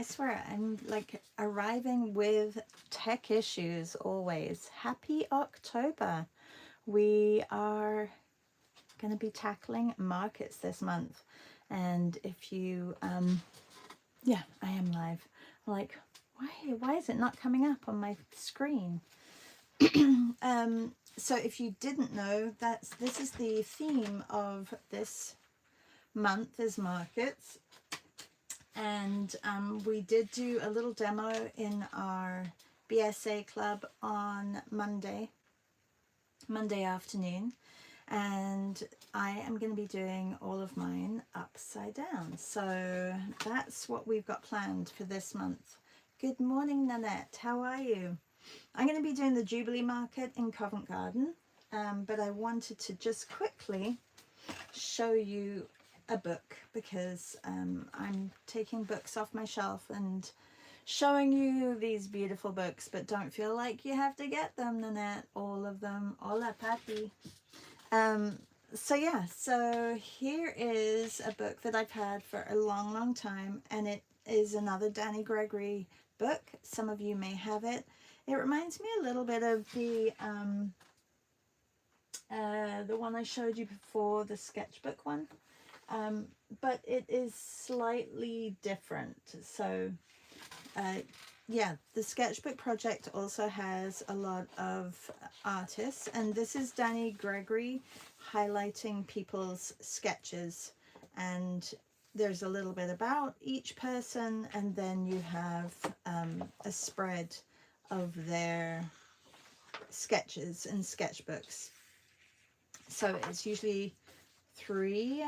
swear, I'm like arriving with tech issues always. Happy October. We are going to be tackling markets this month. And if you, yeah, I am live. Like, why is it not coming up on my screen? So if you didn't know, this is the theme of this month is markets. And we did do a little demo in our BSA club on Monday afternoon, and I am going to be doing all of mine upside down. So that's what we've got planned for this month. Good morning, Nanette. How are you? I'm going to be doing the Jubilee Market in Covent Garden, but I wanted to just quickly show you a book because I'm taking books off my shelf and showing you these beautiful books, but don't feel like you have to get them, Nanette. All of them. Hola, Papi. So yeah, so here is a book that I've had for a long time, and it is another Danny Gregory book. Some of you may have it. It reminds me a little bit of the one I showed you before, the sketchbook one. But it is slightly different. So yeah, the sketchbook project also has a lot of artists, and this is Danny Gregory highlighting people's sketches, and there's a little bit about each person, and then you have a spread of their sketches and sketchbooks. So it's usually three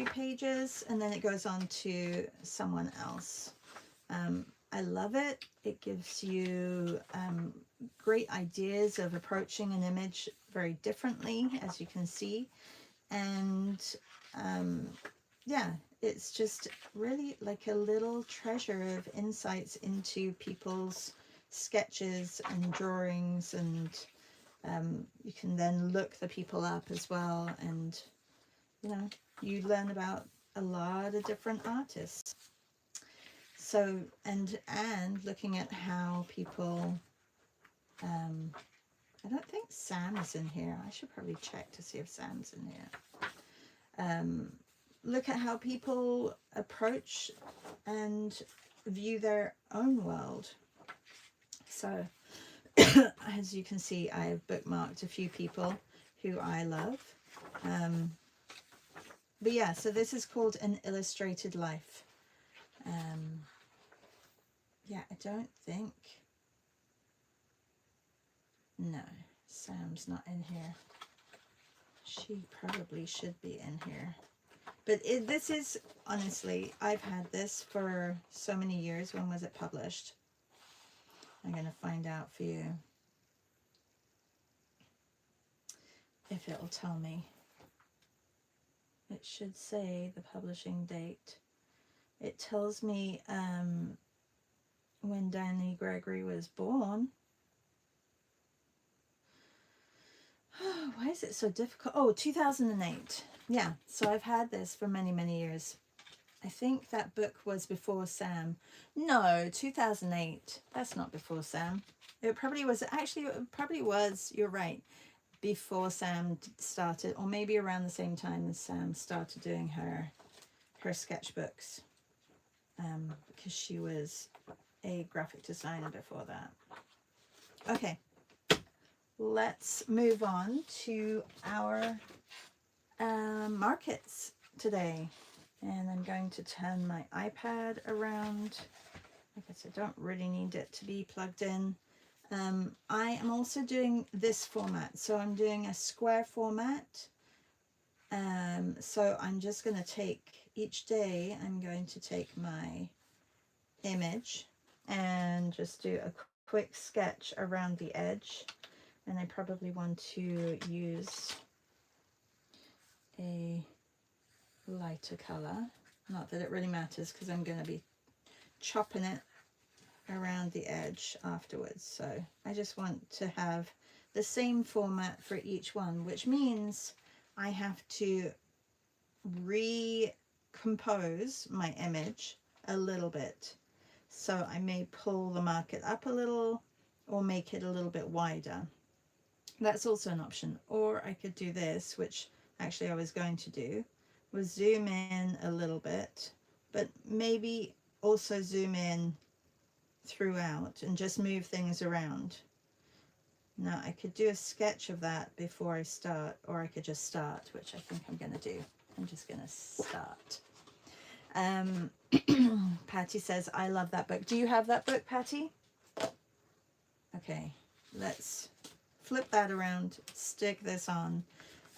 pages, and then it goes on to someone else. I love it. It gives you great ideas of approaching an image very differently, as you can see. And yeah, it's just really like a little treasure of insights into people's sketches and drawings, and you can then look the people up as well, and you know, you learn about a lot of different artists. So, and looking at how people, I don't think Sam is in here. I should probably check to see if Sam's in here. Look at how people approach and view their own world. So, as you can see, I have bookmarked a few people who I love. But yeah, so this is called An Illustrated Life. Yeah, I don't think... No, Sam's not in here. She probably should be in here. But this is, honestly, I've had this for so many years. When was it published? I'm going to find out for you if it'll tell me. It should say the publishing date. It tells me when Danny Gregory was born. Oh, why is it so difficult? Oh, 2008. Yeah, so I've had this for many years. I think that book was before Sam. No, 2008. That's not before Sam. It probably was. Actually, it probably was. You're right. Before Sam started, or maybe around the same time as Sam started doing her sketchbooks, because she was a graphic designer before that. Okay, let's move on to our markets today. And I'm going to turn my iPad around. I guess I don't really need it to be plugged in. I am also doing this format. So I'm doing a square format. So I'm just going to take, each day I'm going to take my image and just do a quick sketch around the edge. And I probably want to use a lighter color. Not that it really matters, because I'm going to be chopping it around the edge afterwards. So I just want to have the same format for each one, which means I have to recompose my image a little bit. So I may pull the market up a little or make it a little bit wider. That's also an option. Or I could do this, which actually I was going to do, was zoom in a little bit, but maybe also zoom in throughout and just move things around. Now I could do a sketch of that before I start, or I could just start, which I think I'm going to do. I'm just going to start. Patty says, I love that book. Do you have that book, Patty? Okay, let's flip that around, stick this on.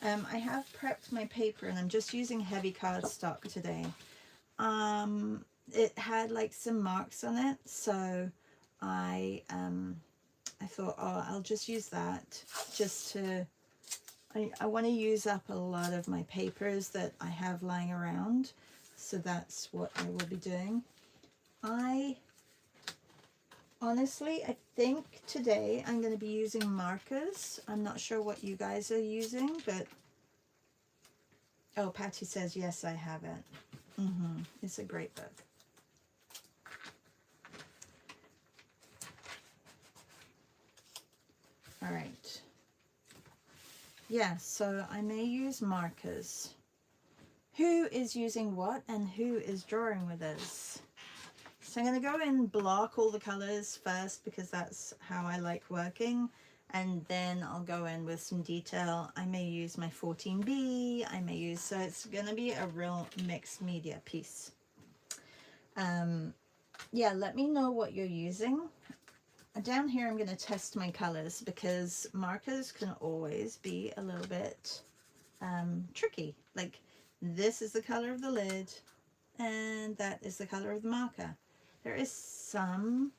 I have prepped my paper and I'm just using heavy cardstock today. It had like some marks on it, so I thought, oh, I'll just use that just to, I want to use up a lot of my papers that I have lying around. So that's what I will be doing. Honestly, I think today I'm going to be using markers. I'm not sure what you guys are using, but... Oh, Patty says, yes, I have it. It's a great book. All right. Yeah, so I may use markers. Who is using what and who is drawing with us? So I'm going to go and block all the colors first because that's how I like working. And then I'll go in with some detail. I may use my 14B. I may use, so it's going to be a real mixed media piece. Yeah, let me know what you're using. Down here I'm going to test my colors because markers can always be a little bit tricky. Like this is the color of the lid and that is the color of the marker. There is some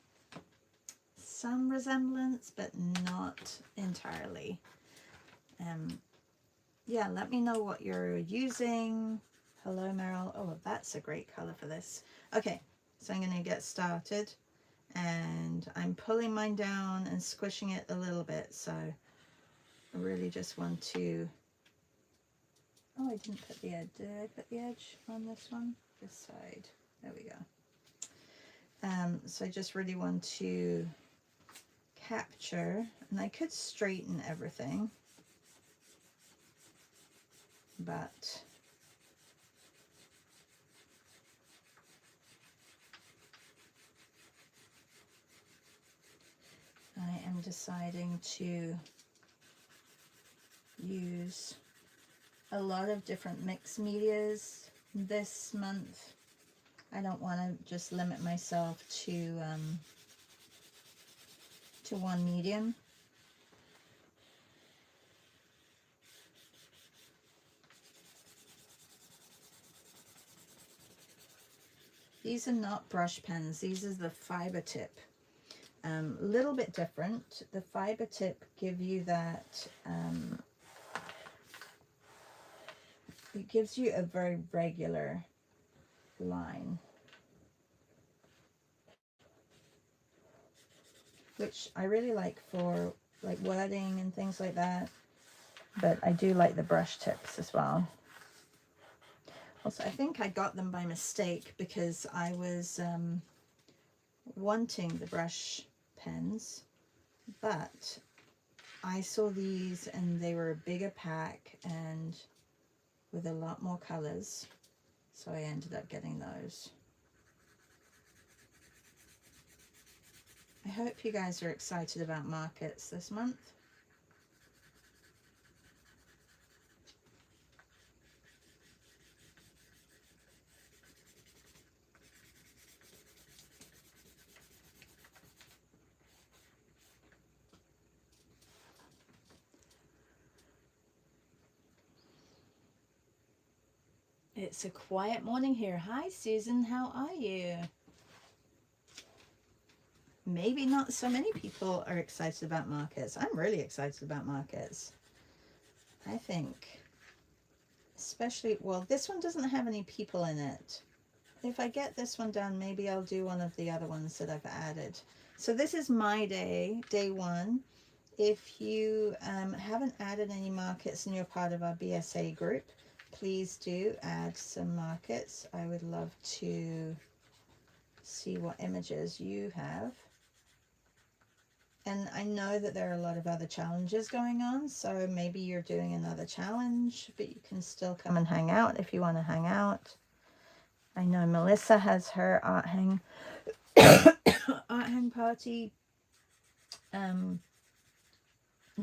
resemblance, but not entirely. Yeah, let me know what you're using. Hello, Meryl. Oh, that's a great color for this. Okay, so I'm going to get started. And I'm pulling mine down and squishing it a little bit. So I really just want to... Oh, I didn't put the edge. Did I put the edge on this one? This side. There we go. So I just really want to capture, and I could straighten everything, but I am deciding to use a lot of different mixed medias this month. I don't want to just limit myself to one medium. These are not brush pens. These are the fiber tip. Little bit different. The fiber tip give you that. It gives you a very regular line, which I really like for like wording and things like that. But I do like the brush tips as well. Also, I think I got them by mistake because I was wanting the brush pens, but I saw these and they were a bigger pack and with a lot more colors, so I ended up getting those. I hope you guys are excited about markets this month. It's a quiet morning here. Hi, Susan. How are you? Maybe not so many people are excited about markets. I'm really excited about markets. I think, especially, well, this one doesn't have any people in it. If I get this one done, maybe I'll do one of the other ones that I've added. So this is my day, day one. If you haven't added any markets and you're part of our BSA group, please do add some markets. I would love to see what images you have. And I know that there are a lot of other challenges going on, so maybe you're doing another challenge, but you can still come and hang out if you want to hang out. I know Melissa has her art hang party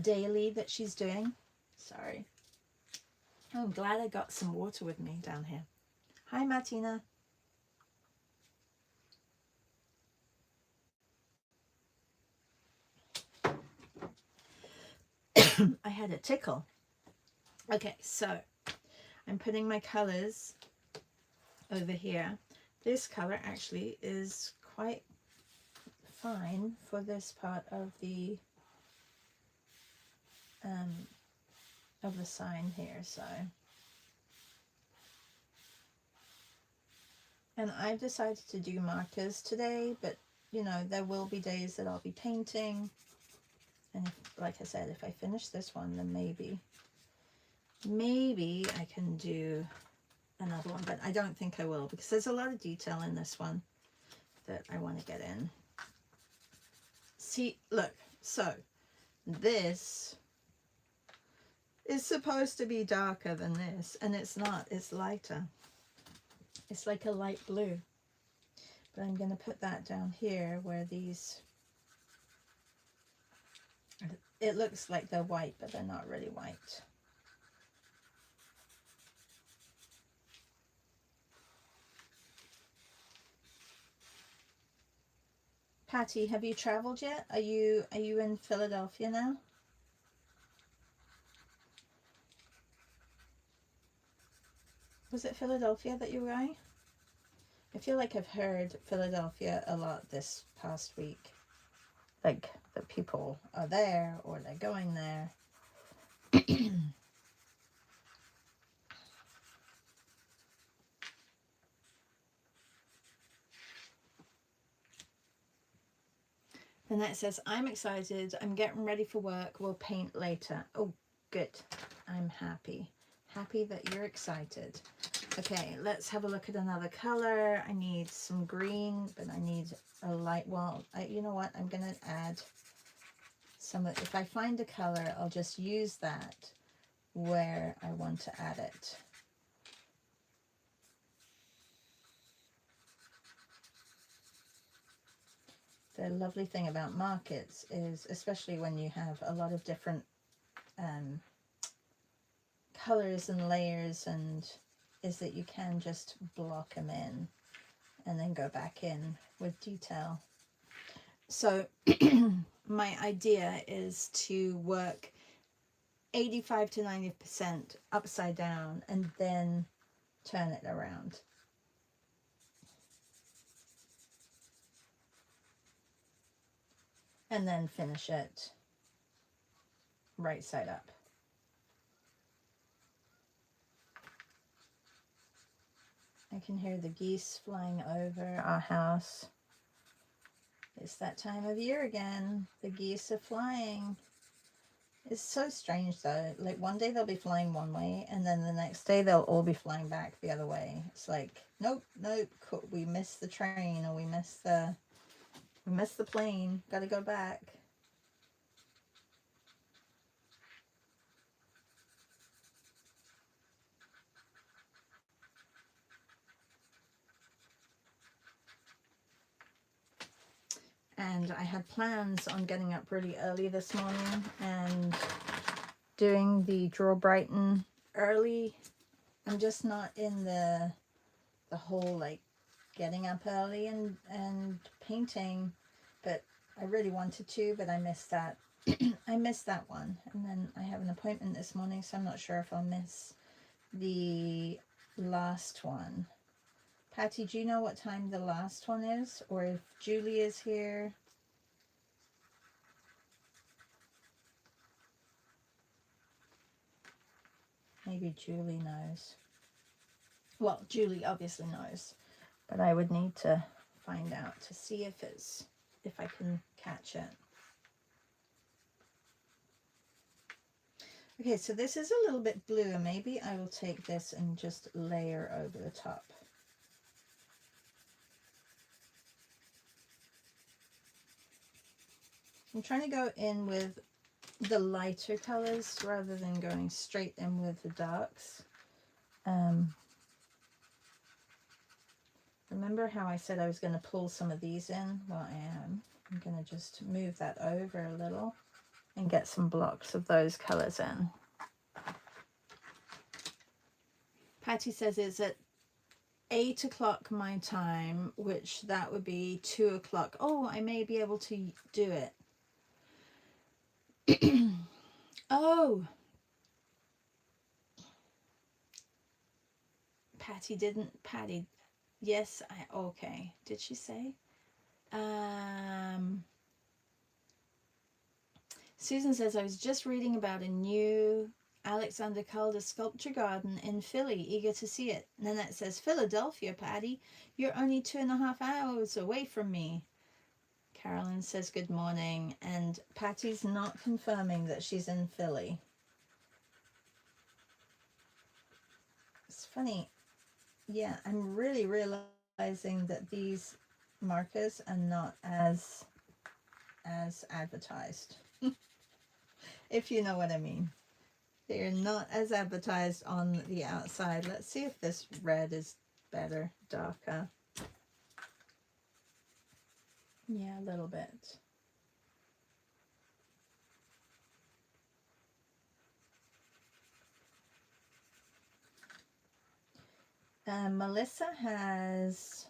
daily that she's doing. Sorry. Oh, I'm glad I got some water with me down here. Hi, Martina. I had a tickle. Okay, so I'm putting my colors over here. This color actually is quite fine for this part of the sign here. So, and I've decided to do markers today, but you know, there will be days that I'll be painting, and if, like I said, if I finish this one, then maybe I can do another one, but I don't think I will, because there's a lot of detail in this one that I want to get in. See, look, so this is supposed to be darker than this, and it's not, it's lighter. It's like a light blue, but I'm going to put that down here where these, it looks like they're white, but they're not really white. Patty, have you traveled yet? Are you in Philadelphia now? Was it Philadelphia that you were going? I feel like I've heard Philadelphia a lot this past week. Like that people are there or they're going there. And that says, I'm excited. I'm getting ready for work. We'll paint later. Oh, good. I'm happy. Happy that you're excited. Okay, let's have a look at another color. I need some green, but I need a light. Well, you know what? I'm going to add some. If I find a color, I'll just use that where I want to add it. The lovely thing about markets is, especially when you have a lot of different colors and layers, and is that you can just block them in and then go back in with detail. So my idea is to work 85 to 90% upside down and then turn it around. And then finish it right side up. I can hear the geese flying over our house. It's that time of year again. The geese are flying. It's so strange though. Like one day they'll be flying one way, and then the next day they'll all be flying back the other way. It's like, nope, we missed the train, or we missed the plane. Got to go back. And I had plans on getting up really early this morning and doing the Draw Brighten early. I'm just not in the whole like getting up early and painting, but I really wanted to, but I missed that. I missed that one, and then I have an appointment this morning, so I'm not sure if I'll miss the last one. Patty, do you know what time the last one is, or if Julie is here? Maybe Julie knows. Well, Julie obviously knows, but I would need to find out to see if I can catch it. Okay, so this is a little bit blue, and maybe I will take this and just layer over the top. I'm trying to go in with the lighter colors rather than going straight in with the darks. Remember how I said I was going to pull some of these in? Well, I am. I'm going to just move that over a little and get some blocks of those colors in. Patty says it's at 8 o'clock my time, which that would be 2 o'clock. Oh, I may be able to do it. Oh, Patty, yes, okay. Did she say? Susan says, I was just reading about a new Alexander Calder sculpture garden in Philly, eager to see it. Nanette says, Philadelphia, Patty, you're only 2.5 hours away from me. Carolyn says, good morning, and Patty's not confirming that she's in Philly. It's funny. Yeah, I'm really realizing that these markers are not as advertised. If you know what I mean. They're not as advertised on the outside. Let's see if this red is better, darker. Yeah, a little bit. Melissa has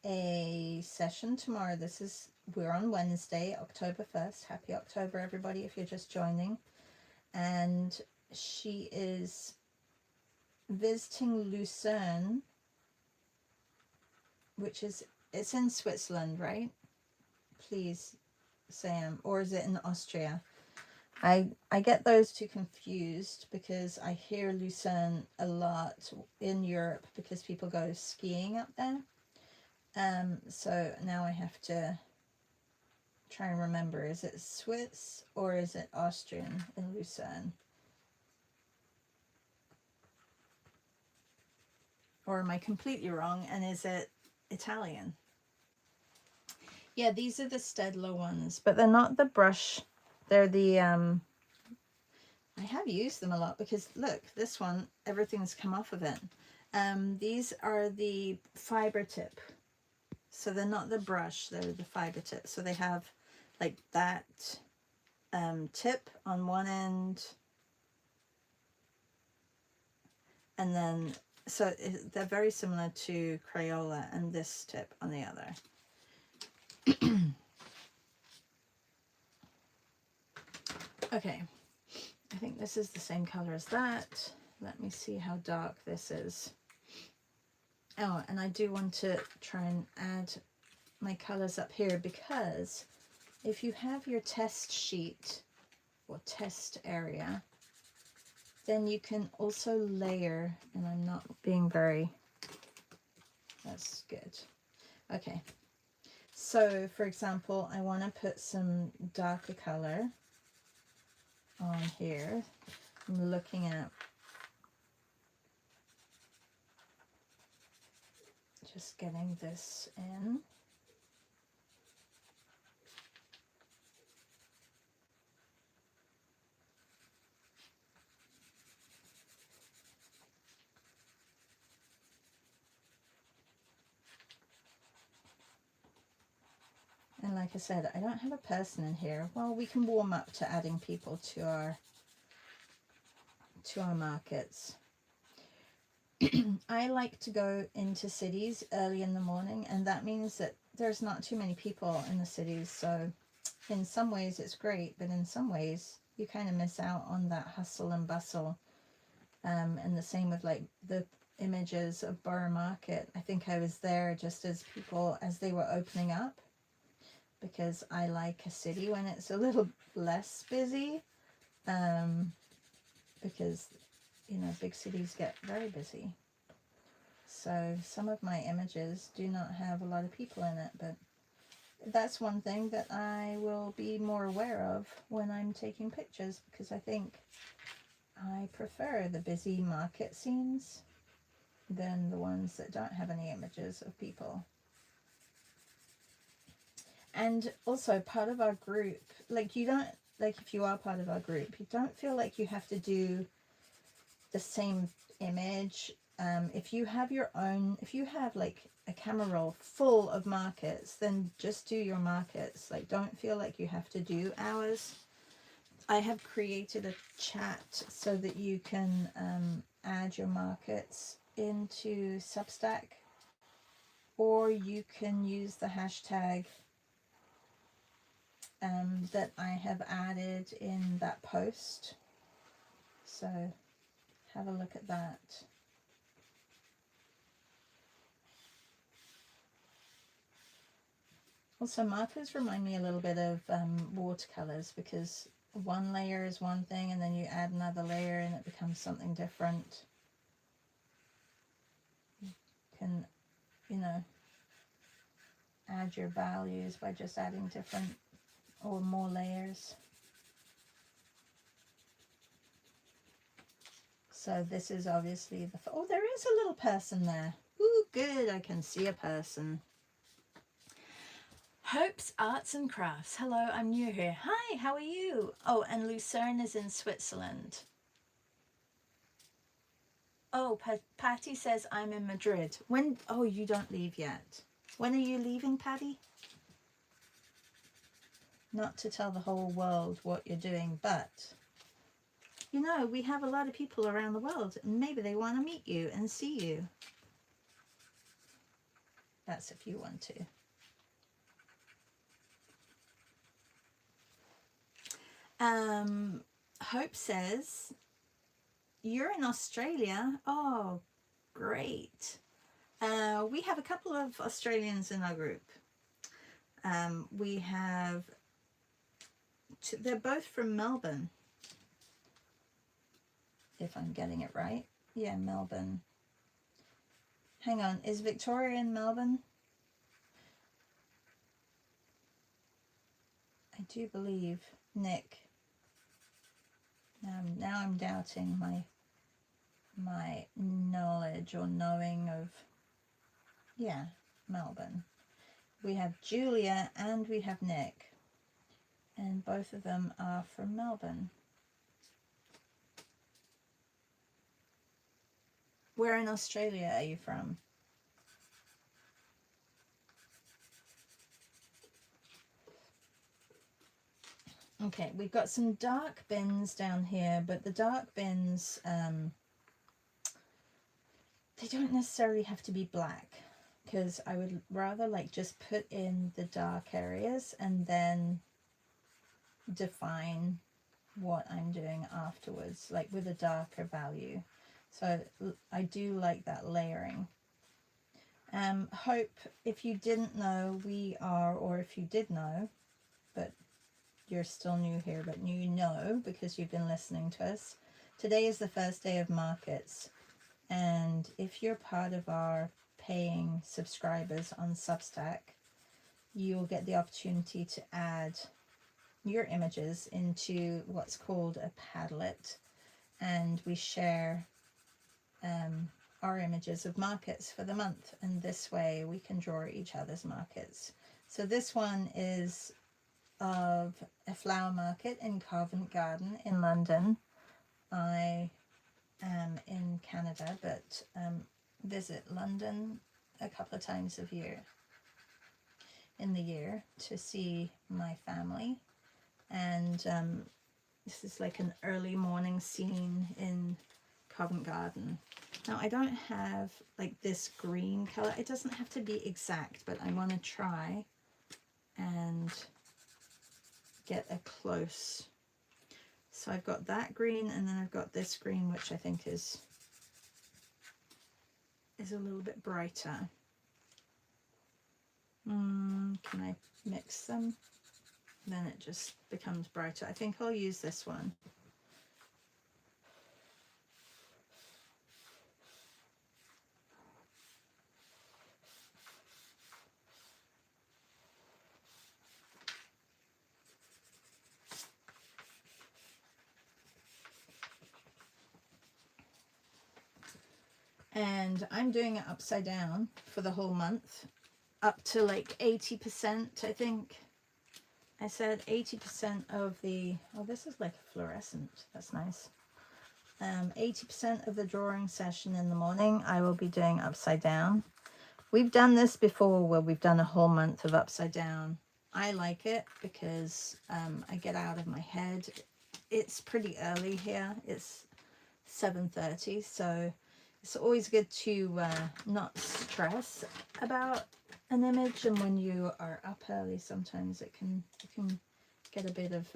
a session tomorrow. We're on Wednesday, October 1st. Happy October, everybody, if you're just joining. And she is visiting Lucerne, it's in Switzerland, right? Please, Sam, or is it in Austria? I get those two confused because I hear Lucerne a lot in Europe because people go skiing up there. So now I have to try and remember, is it Swiss or is it Austrian in Lucerne? Or am I completely wrong, and is it Italian? Yeah, these are the Stedler ones, but they're not the brush. They're the, I have used them a lot because look, this one, everything's come off of it. These are the fiber tip. So they're not the brush, they're the fiber tip. So they have like that tip on one end. And then, so they're very similar to Crayola, and this tip on the other. Okay, I think this is the same color as that. Let me see how dark this is. Oh, and I do want to try and add my colors up here, because if you have your test sheet or test area, then you can also layer, and I'm not being very, that's good. Okay, so for example, I want to put some darker color on here. I'm looking at just getting this in. And like I said, I don't have a person in here. Well, we can warm up to adding people to our markets. I like to go into cities early in the morning, and that means that there's not too many people in the cities. So in some ways it's great, but in some ways you kind of miss out on that hustle and bustle. And the same with like the images of Borough Market. I think I was there just as they were opening up, because I like a city when it's a little less busy, because, you know, big cities get very busy. So some of my images do not have a lot of people in it, but that's one thing that I will be more aware of when I'm taking pictures, because I think I prefer the busy market scenes than the ones that don't have any images of people. And also part of our group, like you don't, like if you are part of our group, you don't feel like you have to do the same image. If you have your own, if you have like a camera roll full of markets, then just do your markets. Like don't feel like you have to do ours. I have created a chat so that you can add your markets into Substack, or you can use the hashtag that I have added in that post. So have a look at that. Also, markers remind me a little bit of watercolors, because one layer is one thing and then you add another layer and it becomes something different. You can, you know, add your values by just adding different or more layers. So this is obviously the, oh, there is a little person there. Ooh, good, I can see a person. Hope's Arts and Crafts. Hello, I'm new here. Hi, how are you? Oh, and Lucerne is in Switzerland. Oh, Patty says I'm in Madrid. When? Oh, you don't leave yet. When are you leaving, Patty? Not to tell the whole world what you're doing, but you know, we have a lot of people around the world and maybe they want to meet you and see you. That's if you want to. Hope says, you're in Australia. Oh, great. We have a couple of Australians in our group. We have, they're both from Melbourne, if I'm getting it right. Yeah, Melbourne. Hang on, is Victoria in Melbourne? I do believe. Nick. Now I'm doubting my knowledge or knowing of, yeah, Melbourne. We have Julia and we have Nick, and both of them are from Melbourne. Where in Australia are you from? Okay, we've got some dark bins down here, but the dark bins, they don't necessarily have to be black, because I would rather like just put in the dark areas and then define what I'm doing afterwards, like with a darker value. So I do like that layering. Hope, if you didn't know, we are, or if you did know, but you're still new here, but you know because you've been listening to us, today is the first day of markets. And if you're part of our paying subscribers on Substack, you will get the opportunity to add your images into what's called a Padlet, and we share our images of markets for the month, and this way we can draw each other's markets. So this one is of a flower market in Covent Garden in London. I am in Canada, but visit London a couple of times in the year to see my family. And this is like an early morning scene in Covent Garden. Now I don't have like this green color. It doesn't have to be exact, but I want to try and get a close. So I've got that green, and then I've got this green, which I think is a little bit brighter. Can I mix them? Then it just becomes brighter. I think I'll use this one. And I'm doing it upside down for the whole month, up to like 80%, I think. I said 80% of the, oh, this is like a fluorescent. That's nice. 80% of the drawing session in the morning, I will be doing upside down. We've done this before where we've done a whole month of upside down. I like it because I get out of my head. It's pretty early here. It's 7:30, so it's always good to not stress about an image, and when you are up early sometimes it can get a bit of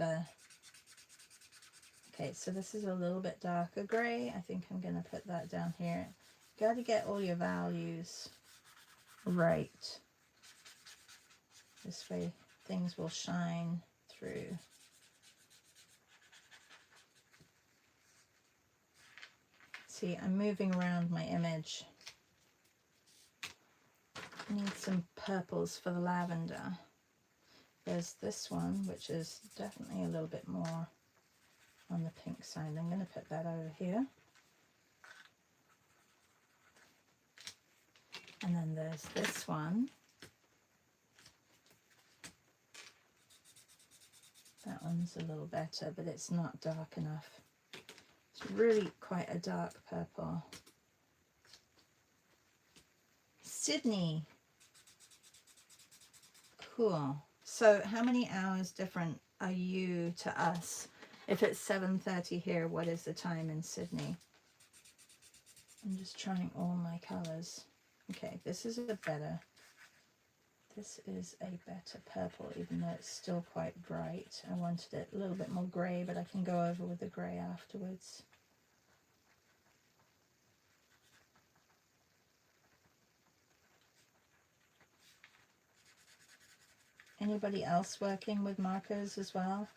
okay, so this is a little bit darker gray. I think I'm going to put that down here. Got to get all your values right, this way things will shine through. See, I'm moving around my image. I need some purples for the lavender. There's this one, which is definitely a little bit more on the pink side. I'm going to put that over here. And then there's this one. That one's a little better, but it's not dark enough. It's really quite a dark purple. Sydney. Cool. So how many hours different are you to us? If it's 7:30 here, what is the time in Sydney? I'm just trying all my colors. Okay, this is a better purple, even though it's still quite bright. I wanted it a little bit more grey, but I can go over with the grey afterwards. Anybody else working with markers as well?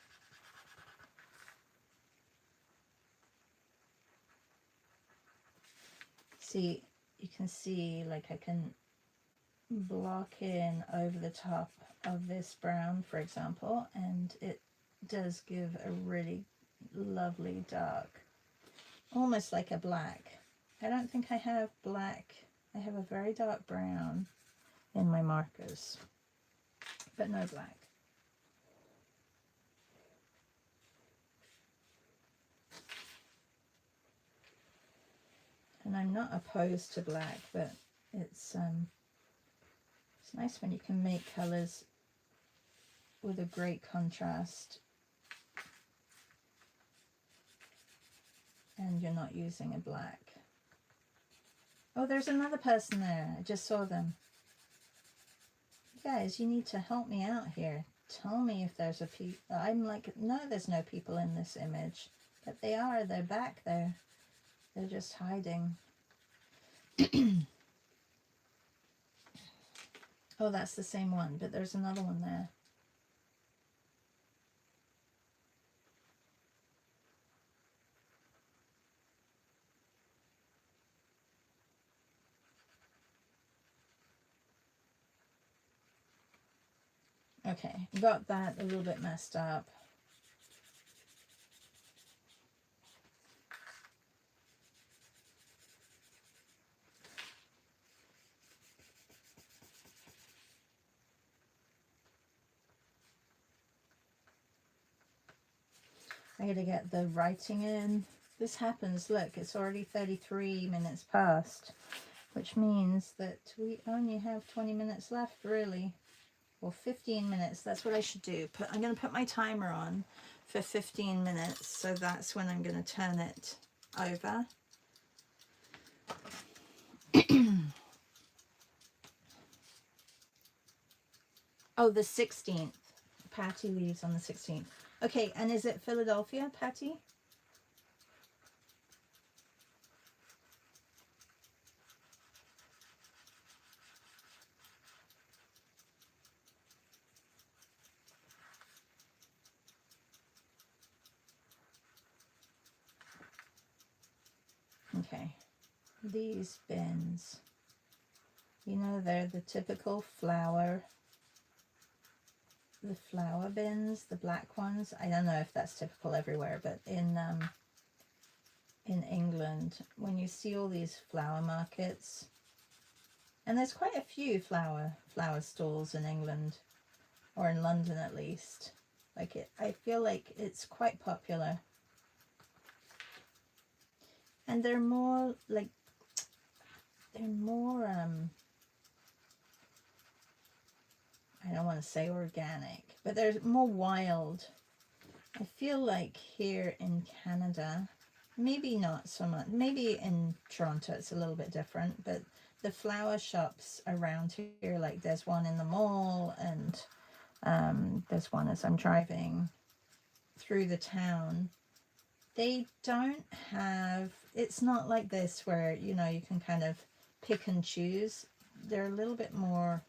See, you can see, like, I can block in over the top of this brown, for example, and it does give a really lovely dark, almost like a black. I don't think I have black. I have a very dark brown in my markers, but no black. And I'm not opposed to black, but it's nice when you can make colors with a great contrast and you're not using a black. Oh, there's another person there. I just saw them. You guys, you need to help me out here. Tell me if there's a people. I'm like, no, there's no people in this image. But they are. They're back there. They're just hiding. Oh, that's the same one, but there's another one there. Okay, got that a little bit messed up. I gotta get the writing in. This happens, look, it's already 33 minutes past, which means that we only have 20 minutes left, really. Or 15 minutes, that's what I should do. I'm going to put my timer on for 15 minutes, so that's when I'm going to turn it over. Oh, the 16th. Patty leaves on the 16th. Okay, and is it Philadelphia, Patty? Okay, these bins, you know, they're the typical flower, the flower bins, the black ones. I don't know if that's typical everywhere, but in England, when you see all these flower markets, and there's quite a few flower stalls in England, or in London at least. Like I feel like it's quite popular. And they're more like, they're more, I don't want to say organic, but they're more wild. I feel like here in Canada, maybe not so much, maybe in Toronto it's a little bit different, but the flower shops around here, like there's one in the mall, and there's one as I'm driving through the town. They don't have, it's not like this where, you know, you can kind of pick and choose. They're a little bit more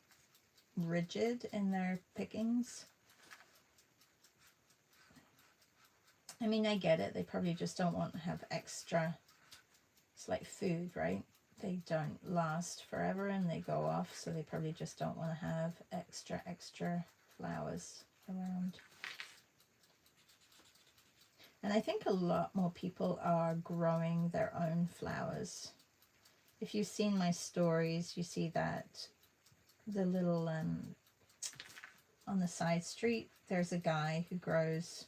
rigid in their pickings. I mean, I get it. They probably just don't want to have extra. It's like food, right? They don't last forever and they go off, so they probably just don't want to have extra flowers around. And I think a lot more people are growing their own flowers. If you've seen my stories, you see that the little, on the side street, there's a guy who grows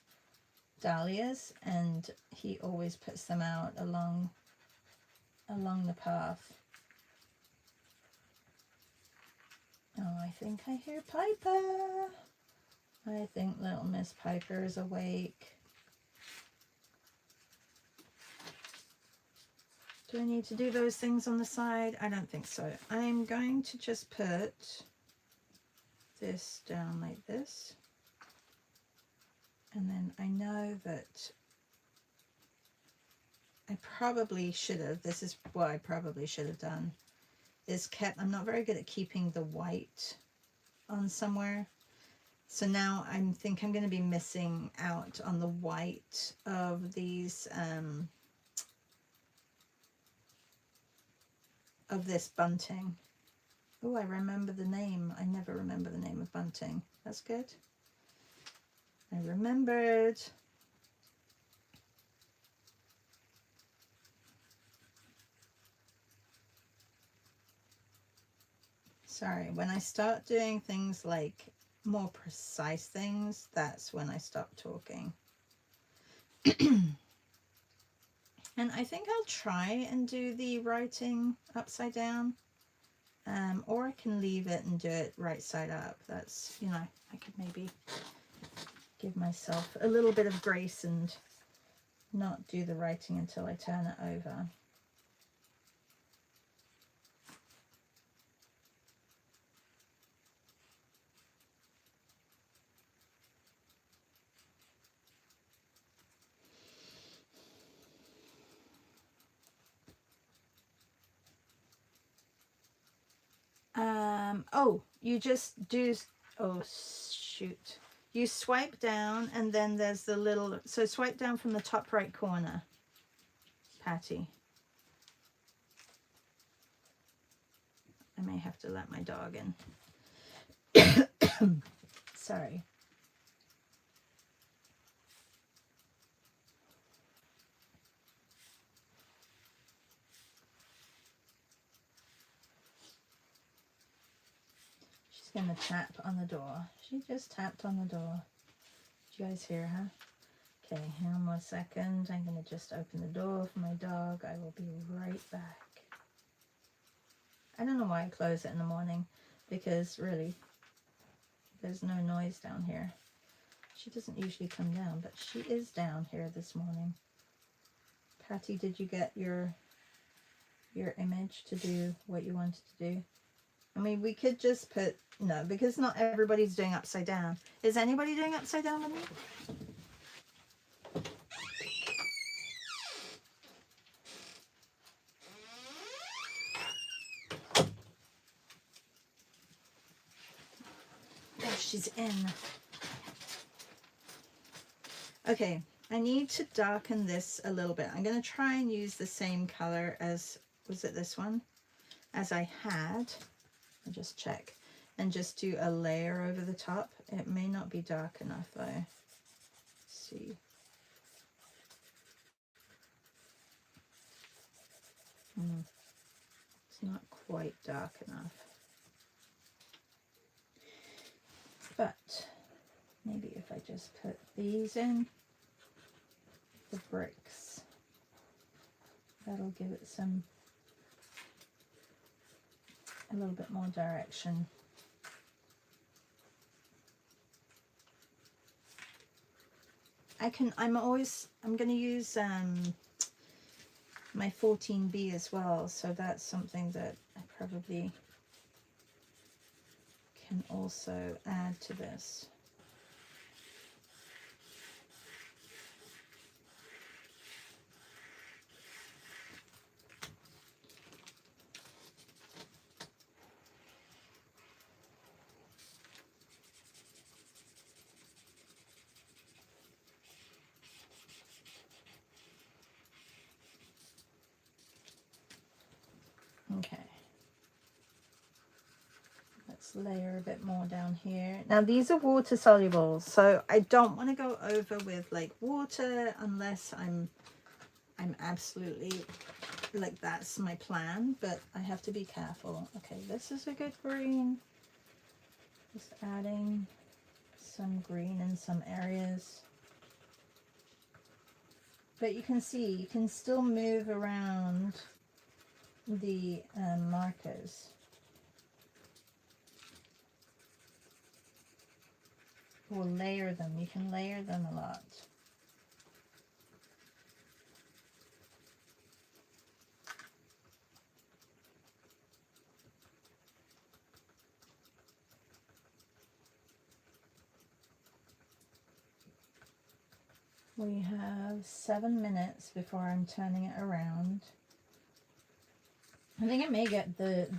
dahlias, and he always puts them out along the path. Oh, I think I hear Piper. I think little Miss Piper is awake. Do I need to do those things on the side? I don't think so. I'm going to just put this down like this. And then I know that I probably should have, this is what I probably should have done, is kept, I'm not very good at keeping the white on somewhere. So now I think I'm going to be missing out on the white of these, of this bunting. Oh, I remember the name. I never remember the name of bunting. That's good. I remembered. Sorry, when I start doing things like more precise things, that's when I stop talking. And I think I'll try and do the writing upside down. Or I can leave it and do it right side up. That's, you know, I could maybe give myself a little bit of grace and not do the writing until I turn it over. Oh, you just do, oh shoot. You swipe down and then there's the little, so swipe down from the top right corner, Patty. I may have to let my dog in. Sorry. She's gonna tap on the door. She just tapped on the door. Did you guys hear her? Okay, hang on 1 second. I'm gonna just open the door for my dog. I will be right back. I don't know why I close it in the morning, because really, there's no noise down here. She doesn't usually come down, but she is down here this morning. Patty, did you get your image to do what you wanted to do? I mean, we could just put, no, because not everybody's doing upside down. Is anybody doing upside down with me? Oh, she's in. Okay, I need to darken this a little bit. I'm going to try and use the same color as, was it this one? As I had. I'll just check. And just do a layer over the top. It may not be dark enough though. Let's see. It's not quite dark enough. But maybe if I just put these in, the bricks, that'll give it a little bit more direction. I'm going to use my 14B as well, so that's something that I probably can also add to this. Okay, let's layer a bit more down here. Now these are water soluble, so I don't want to go over with like water unless I'm absolutely like that's my plan, but I have to be careful. Okay, this is a good green. Just adding some green in some areas. But you can see you can still move around the markers. Or layer them. You can layer them a lot. We have 7 minutes before I'm turning it around. I think I may get the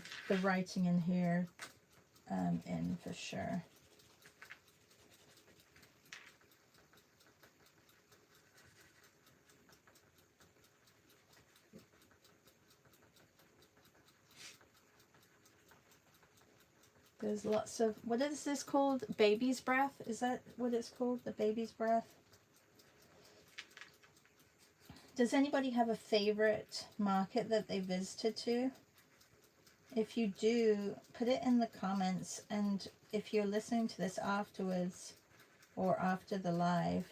writing in here in for sure. There's lots of, what is this called? Baby's breath? Is that what it's called? The baby's breath? Does anybody have a favorite market that they visited to? If you do, put it in the comments, and if you're listening to this afterwards or after the live,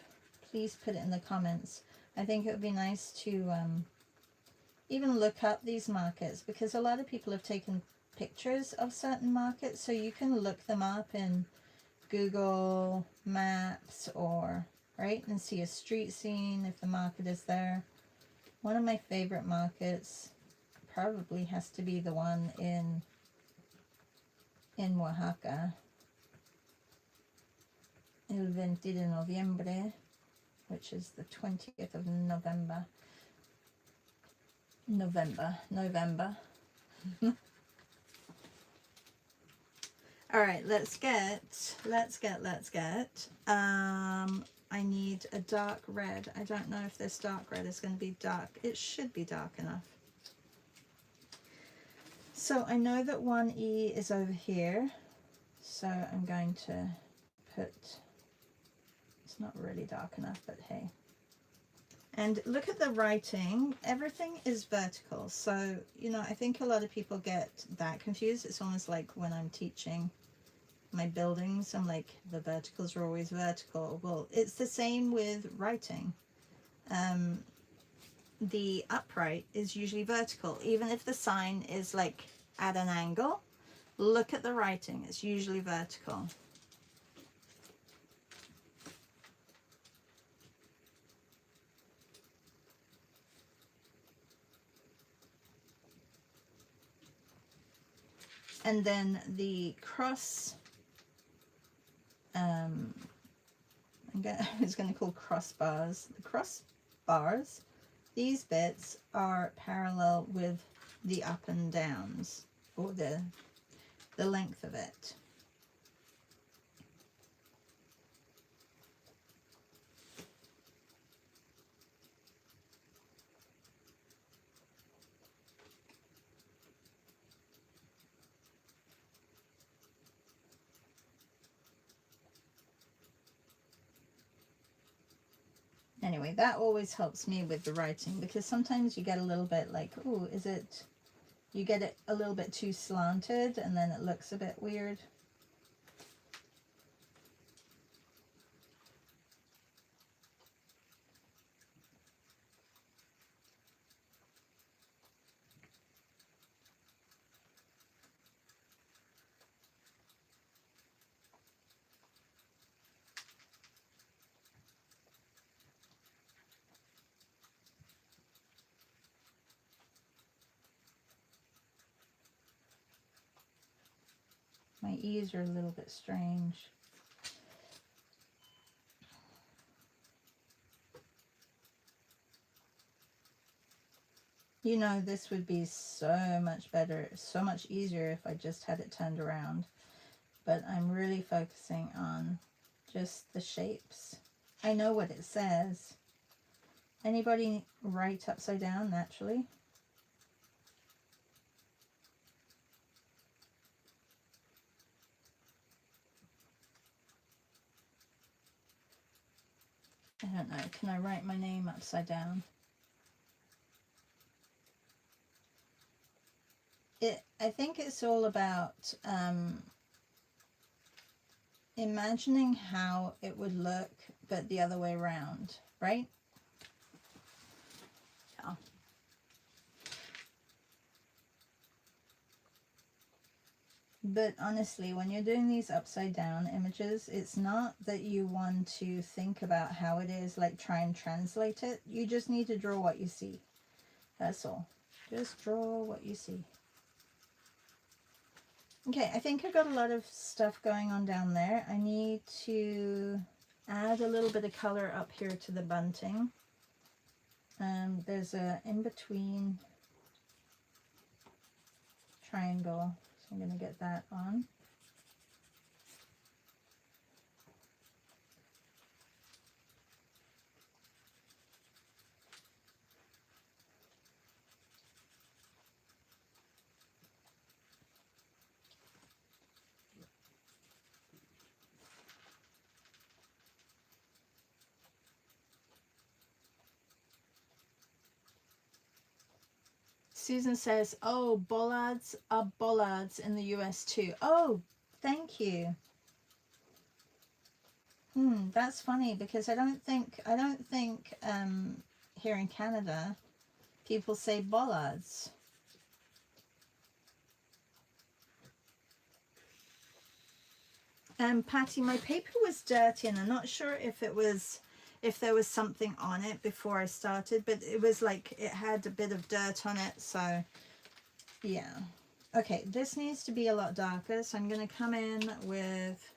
please put it in the comments. I think it would be nice to even look up these markets, because a lot of people have taken pictures of certain markets, so you can look them up in Google Maps or right and see a street scene if the market is there. One of my favorite markets probably has to be the one in Oaxaca, El 20 de Noviembre, which is the 20th of November. All right, let's get. I need a dark red. I don't know if this dark red is going to be dark. It should be dark enough. So I know that 1E is over here. So I'm going to put, it's not really dark enough, but hey. And look at the writing. Everything is vertical. So, you know, I think a lot of people get that confused. It's almost like when I'm teaching my buildings, I'm like, the verticals are always vertical. Well, it's the same with writing. The upright is usually vertical. Even if the sign is like at an angle, look at the writing. It's usually vertical. And then the cross, I was going to call crossbars. The crossbars, these bits are parallel with the up and downs, or the length of it. Anyway, that always helps me with the writing, because sometimes you get a little bit like, oh, is it, you get it a little bit too slanted and then it looks a bit weird. My E's are a little bit strange. You know, this would be so much better, so much easier if I just had it turned around. But I'm really focusing on just the shapes. I know what it says. Anybody write upside down naturally? I don't know. Can I write my name upside down? I think it's all about imagining how it would look, but the other way around, right? Yeah. But honestly, when you're doing these upside down images, it's not that you want to think about how it is, like try and translate it. You just need to draw what you see. That's all. Just draw what you see. Okay, I think I've got a lot of stuff going on down there. I need to add a little bit of color up here to the bunting. There's a in-between triangle, so I'm going to get that on. Susan says, oh, bollards are bollards in the US too. Oh, thank you. That's funny because I don't think here in Canada people say bollards. Patty, my paper was dirty and I'm not sure if there was something on it before I started, but it was like it had a bit of dirt on it, so yeah. Okay, this needs to be a lot darker, so I'm going to come in with,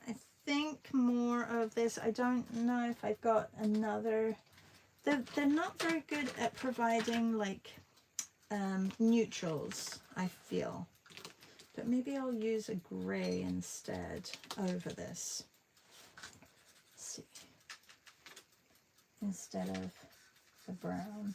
I think, more of this. I don't know if I've got another. They're not very good at providing like neutrals, I feel. But maybe I'll use a gray instead over this. Let's see. Instead of the brown.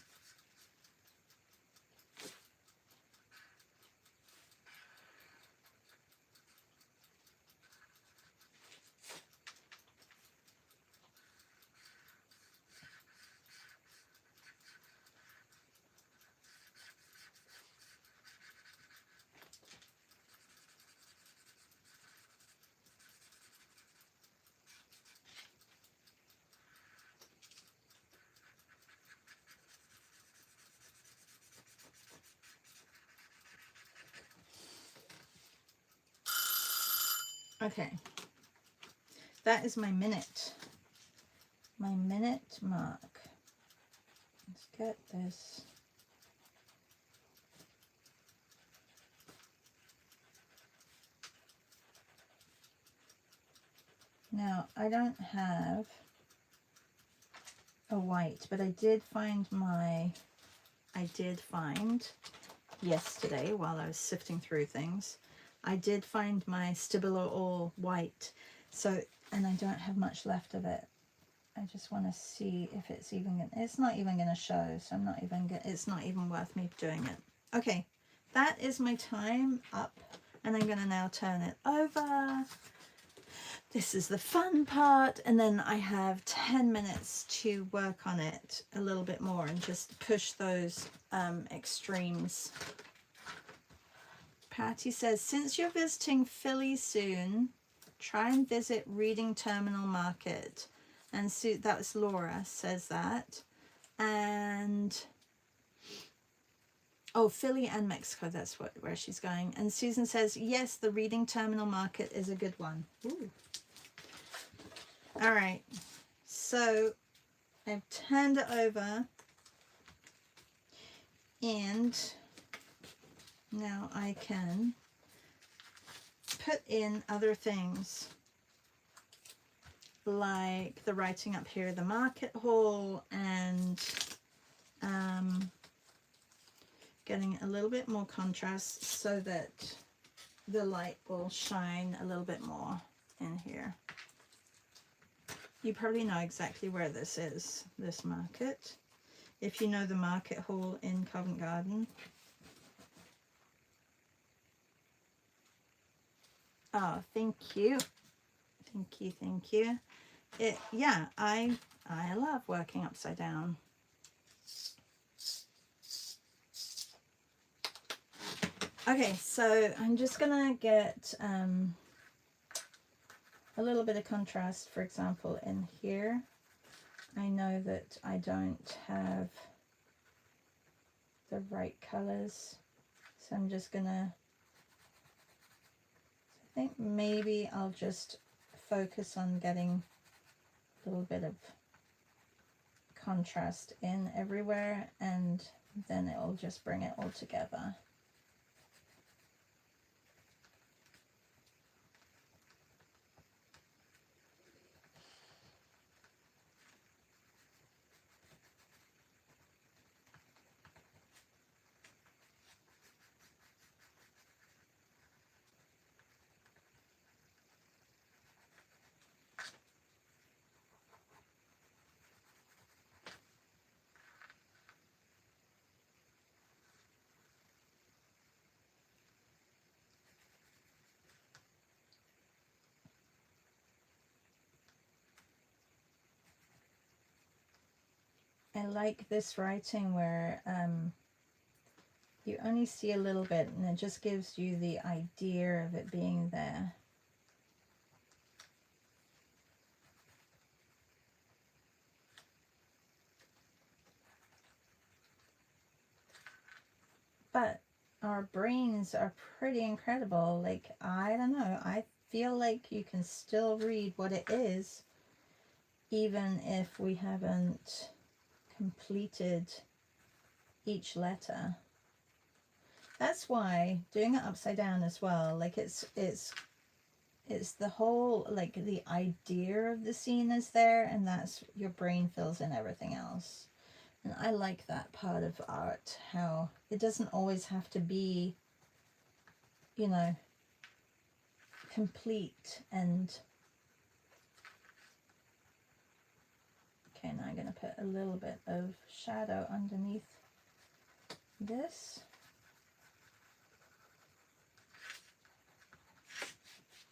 Okay, that is my minute mark. Let's get this. Now, I don't have a white, but I did find yesterday while I was sifting through things, I did find my Stabilo All white, so, and I don't have much left of it. I just want to see if it's even it's not even going to show, so it's not even worth me doing it. Okay, that is my time up, and I'm going to now turn it over. This is the fun part, and then I have 10 minutes to work on it a little bit more and just push those extremes. Patty says, since you're visiting Philly soon, try and visit Reading Terminal Market. And that was Laura says that. And oh, Philly and Mexico, that's where she's going. And Susan says, yes, the Reading Terminal Market is a good one. Ooh. All right, so I've turned it over, and now I can put in other things like the writing up here, the market hall, and getting a little bit more contrast so that the light will shine a little bit more in here. You probably know exactly where this is, this market, if you know the market hall in Covent Garden. Oh, thank you. Thank you, thank you. Yeah, I love working upside down. Okay, so I'm just gonna get a little bit of contrast, for example, in here. I know that I don't have the right colors, so I'm just gonna, I think maybe I'll just focus on getting a little bit of contrast in everywhere, and then it'll just bring it all together. I like this writing where you only see a little bit and it just gives you the idea of it being there. But our brains are pretty incredible. Like, I don't know, I feel like you can still read what it is even if we haven't completed each letter. That's why doing it upside down as well, like it's the whole, like, the idea of the scene is there, and that's, your brain fills in everything else. And I like that part of art, how it doesn't always have to be, you know, complete. And okay, now I'm going to put a little bit of shadow underneath this.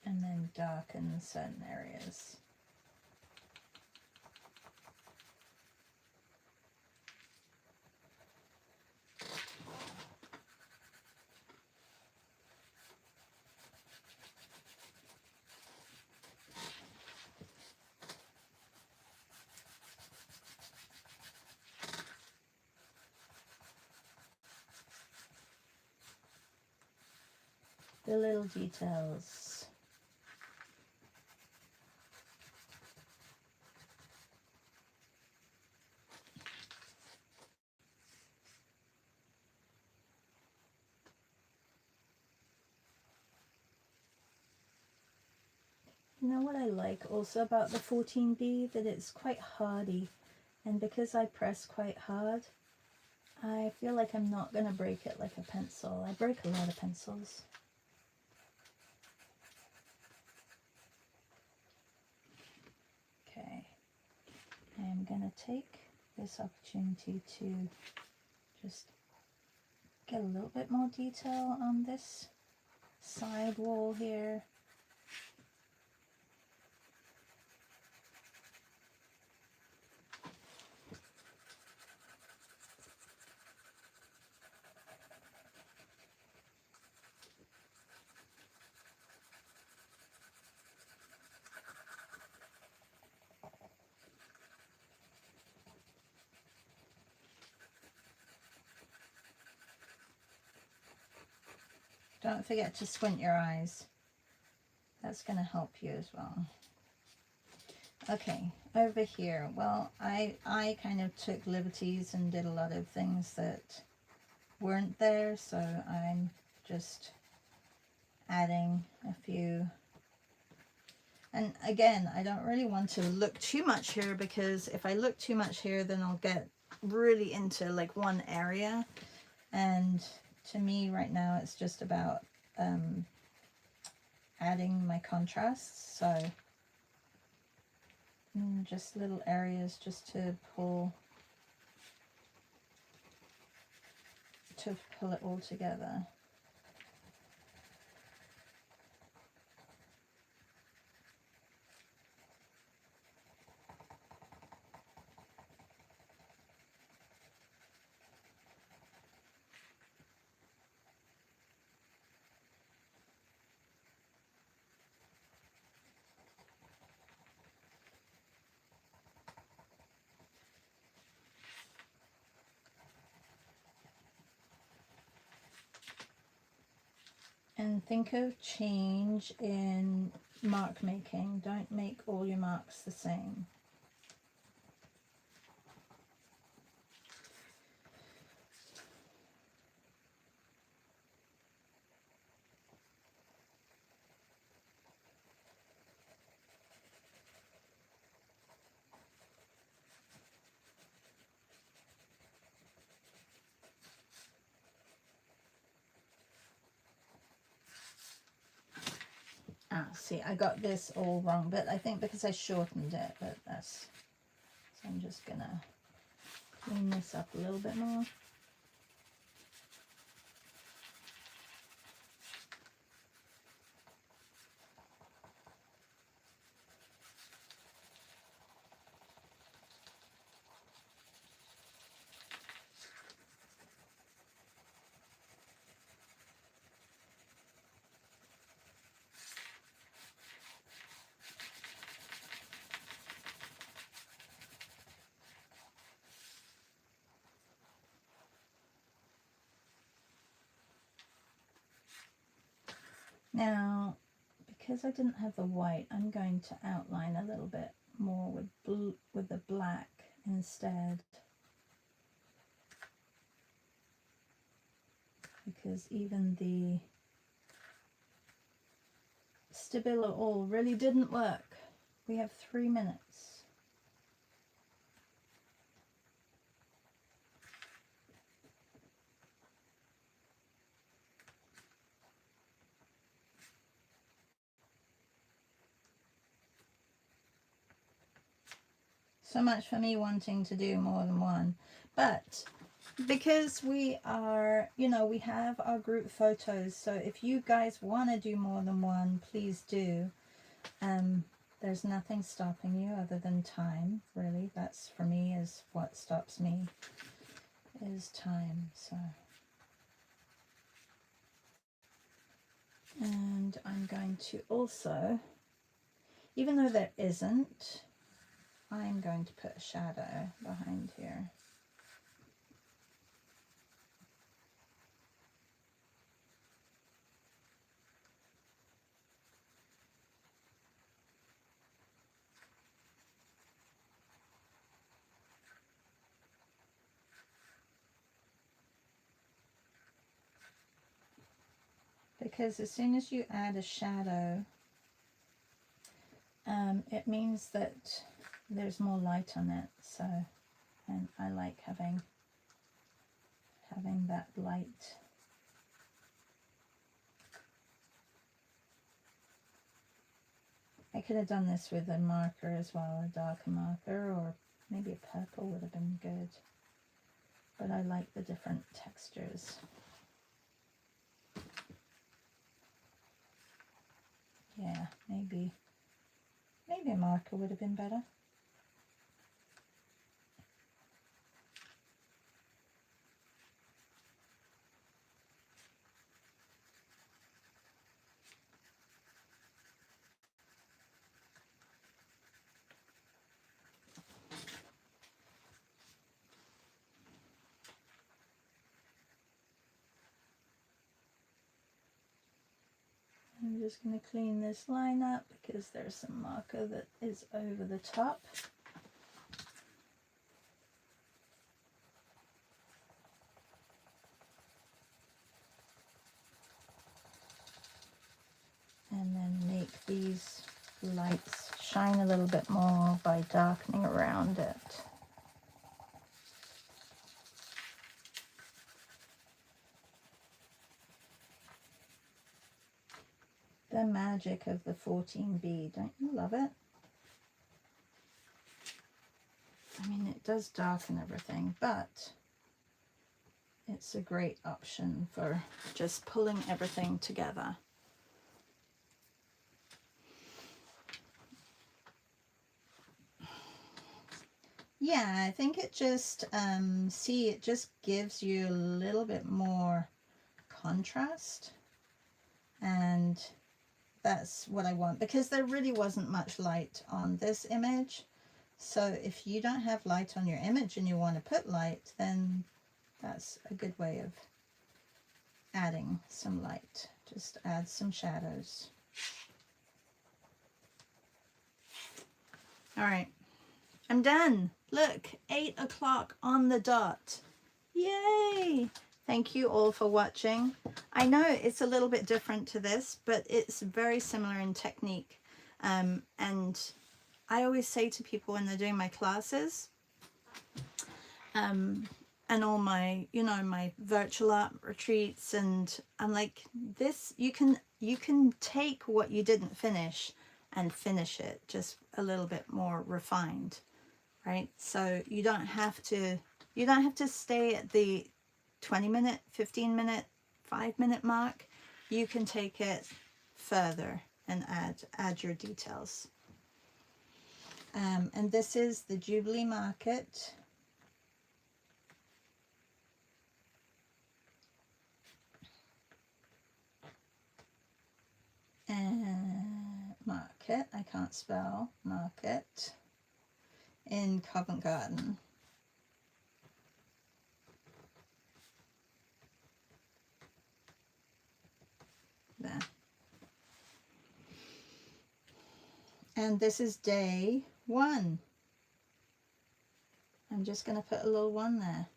And then darken certain areas. The little details. You know what I like also about the 14B? That it's quite hardy, and because I press quite hard, I feel like I'm not going to break it like a pencil. I break a lot of pencils. Okay, I'm going to take this opportunity to just get a little bit more detail on this side wall here. Don't forget to squint your eyes. That's going to help you as well. Okay, over here. Well, I kind of took liberties and did a lot of things that weren't there, so I'm just adding a few. And again, I don't really want to look too much here, because if I look too much here, then I'll get really into like one area. And to me right now, it's just about adding my contrasts. So just little areas just to pull it all together. And think of change in mark making. Don't make all your marks the same. See, I got this all wrong, but I think because I shortened it, but that's, so I'm just gonna clean this up a little bit more. Now, because I didn't have the white, I'm going to outline a little bit more with the black instead. Because even the Stabilo all really didn't work. We have 3 minutes. So much for me wanting to do more than one. But because we are, you know, we have our group photos. So if you guys want to do more than one, please do. There's nothing stopping you other than time, really. That's, for me, is what stops me, is time. So, and I'm going to also, even though there isn't, I'm going to put a shadow behind here. Because as soon as you add a shadow, it means that there's more light on it. So, and I like having that light. I could have done this with a marker as well, a darker marker, or maybe a purple would have been good. But I like the different textures. Yeah, maybe a marker would have been better. I'm just going to clean this line up because there's some marker that is over the top. make these lights shine a little bit more by darkening around it. The magic of the 14 bead, don't you love it? I mean, it does darken everything, but it's a great option for just pulling everything together. Yeah, I think it just, it just gives you a little bit more contrast, and that's what I want, because there really wasn't much light on this image. So if you don't have light on your image and you want to put light, then that's a good way of adding some light. Just add some shadows. All right, I'm done. Look, 8 o'clock on the dot. Yay! Thank you all for watching. I know it's a little bit different to this, but it's very similar in technique. And I always say to people when they're doing my classes, and all my, you know, my virtual art retreats, and I'm like, this, you can take what you didn't finish and finish it just a little bit more refined, right? So you don't have to stay at the 20-minute, 15-minute, 5-minute mark. You can take it further and add your details. And this is the Jubilee Market. Market, I can't spell, Market, in Covent Garden. There. And this is day 1. I'm just going to put a little 1 there.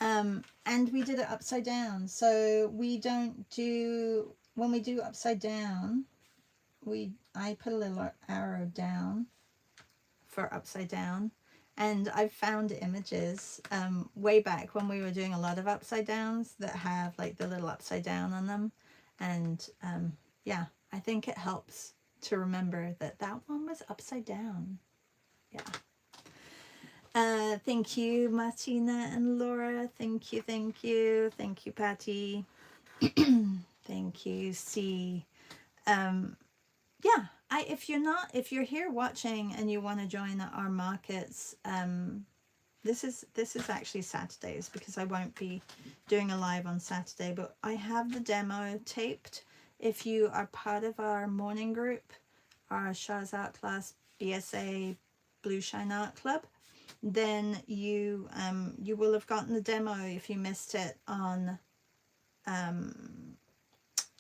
And we did it upside down. So we don't do, when we do upside down, I put a little arrow down for upside down. And I've found images way back when we were doing a lot of upside downs that have like the little upside down on them. And yeah, I think it helps to remember that that one was upside down. Yeah. Thank you, Martina and Laura. Thank you, thank you. Thank you, Patty. Thank you, C. Yeah, if you're here watching and you want to join our markets, this is actually Saturdays, because I won't be doing a live on Saturday, but I have the demo taped. If you are part of our morning group, our Shah's Art Class BSA Blue Shine Art Club, then you will have gotten the demo if you missed it on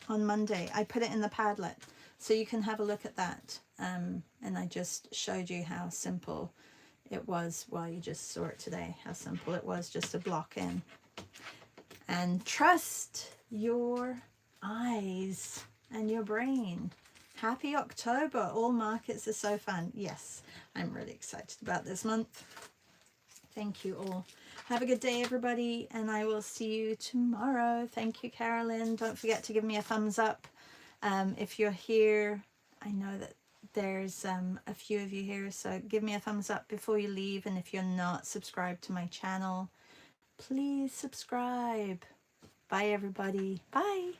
Monday. I put it in the Padlet, so you can have a look at that. And I just showed you how simple it was. Well, you just saw it today, how simple it was just to block in. And trust your eyes and your brain. Happy October. All markets are so fun. Yes, I'm really excited about this month. Thank you all. Have a good day, everybody, and I will see you tomorrow. Thank you, Carolyn. Don't forget to give me a thumbs up if you're here. I know that there's a few of you here, so give me a thumbs up before you leave. And if you're not subscribed to my channel, please subscribe. Bye, everybody. Bye.